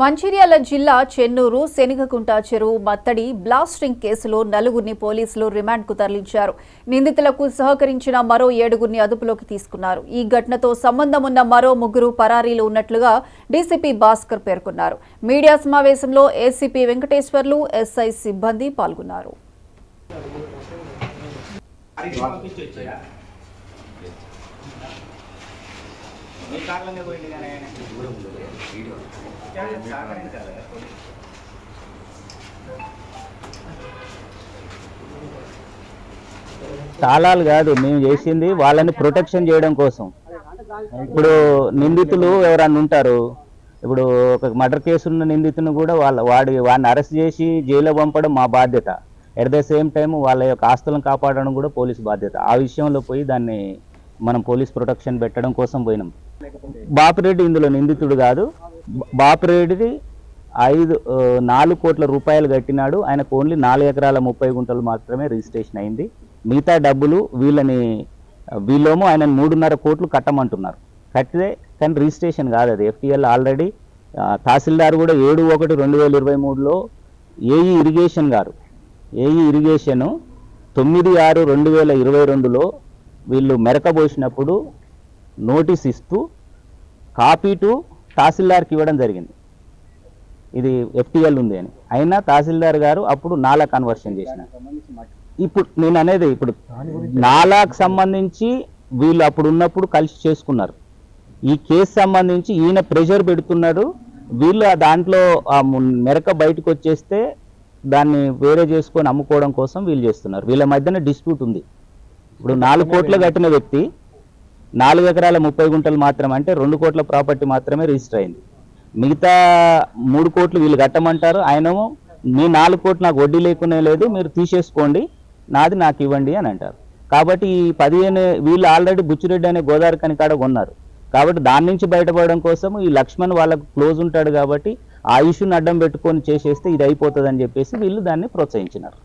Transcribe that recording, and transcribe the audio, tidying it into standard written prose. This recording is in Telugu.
మంచిర్యాల జిల్లా చెన్నూరు శనిగకుంట చెరువు మత్తడి బ్లాస్టింగ్ కేసులో నలుగురిని పోలీసులు రిమాండ్కు తరలించారు. నిందితులకు సహకరించిన మరో 7గురిని అదుపులోకి తీసుకున్నారు. ఈ ఘటనతో సంబంధం ఉన్న మరో 3 పరారీలు ఉన్నట్లుగా డీసీపీ భాస్కర్ పేర్కొన్నారు. మీడియా సమావేశంలో ఏసీపీ వెంకటేశ్వర్లు, ఎస్ఐ సిబ్బంది పాల్గొన్నారు. తాళాలు కాదు మేము చేసింది, వాళ్ళని ప్రొటెక్షన్ చేయడం కోసం. ఇప్పుడు నిందితులు ఎవరన్నా ఉంటారు, ఇప్పుడు ఒక మర్డర్ కేసు ఉన్న నిందితుని కూడా వాడిని అరెస్ట్ చేసి జైల్లో పంపడం మా బాధ్యత. ఎట్ ద సేమ్ టైం వాళ్ళ యొక్క ఆస్తులను కాపాడడం కూడా పోలీసు బాధ్యత. ఆ విషయంలో పోయి దాన్ని మనం పోలీస్ ప్రొటెక్షన్ పెట్టడం కోసం పోయినాం. బాపిరెడ్డి ఇందులో నిందితుడు కాదు. బాపిరెడ్డిది 4 కోట్ల రూపాయలు కట్టినాడు. ఆయనకు ఓన్లీ 4 ఎకరాల 30 గుంటలు మాత్రమే రిజిస్ట్రేషన్ అయింది. మిగతా డబ్బులు వీళ్ళేమో ఆయన 3.5 కోట్లు కట్టమంటున్నారు. కట్టితే కానీ రిజిస్ట్రేషన్ కాదు అది. ఎఫ్టీఎల్ ఆల్రెడీ తహసీల్దార్ కూడా 7/1/2023లో ఏఈ ఇరిగేషన్ 9/6/2022లో వీళ్ళు మెరకబోసినప్పుడు నోటీస్ ఇస్తూ కాపీ టు తహసీల్దార్కి ఇవ్వడం జరిగింది. ఇది ఎఫ్టీఎల్ ఉంది అని. అయినా తహసీల్దార్ గారు అప్పుడు నాలా కన్వర్షన్ చేసినారు. ఇప్పుడు నేను అనేది ఇప్పుడు నాలాకు సంబంధించి వీళ్ళు అప్పుడు ఉన్నప్పుడు కలిసి చేసుకున్నారు. ఈ కేసు సంబంధించి ఈయన ప్రెషర్ పెడుతున్నాడు. వీళ్ళు దాంట్లో మెరక బయటకు వచ్చేస్తే దాన్ని వేరే చేసుకొని అమ్ముకోవడం కోసం వీళ్ళు చేస్తున్నారు. వీళ్ళ మధ్యన డిస్ప్యూట్ ఉంది. ఇప్పుడు 4 కోట్లు కట్టిన వ్యక్తి 4 ఎకరాల 30 గుంటలు మాత్రమే, అంటే 2 కోట్ల ప్రాపర్టీ మాత్రమే రిజిస్టర్ అయింది. మిగతా 3 కోట్లు వీళ్ళు కట్టమంటారు. ఆయనేమో మీ 4 కోట్లు నాకు వడ్డీ లేకునే లేదు, మీరు తీసేసుకోండి, నాది నాకు ఇవ్వండి అని అంటారు. కాబట్టి ఈ 15 వీళ్ళు ఆల్రెడీ బుచ్చిరెడ్డి అనే గోదావరి కనికాడ కొన్నారు. కాబట్టి దాని నుంచి బయటపడడం కోసం ఈ లక్ష్మణ్ వాళ్ళకు క్లోజ్ ఉంటాడు కాబట్టి ఆ ఇష్యూని అడ్డం పెట్టుకొని చేసేస్తే ఇది అయిపోతుంది అని చెప్పేసి వీళ్ళు దాన్ని ప్రోత్సహించినారు.